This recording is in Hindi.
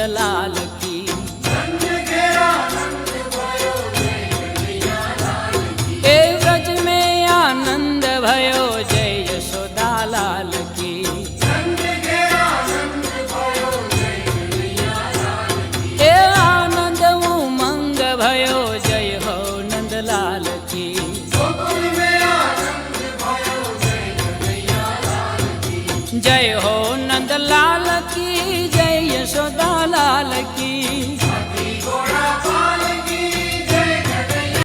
नंदलाल की। ए व्रज में आनंद भयो जय यशोदा लाल की। ए आनंद उमंग भयो जय हो नंदलाल की। जय हो नंदलाल की, जय यशोदा लाल की।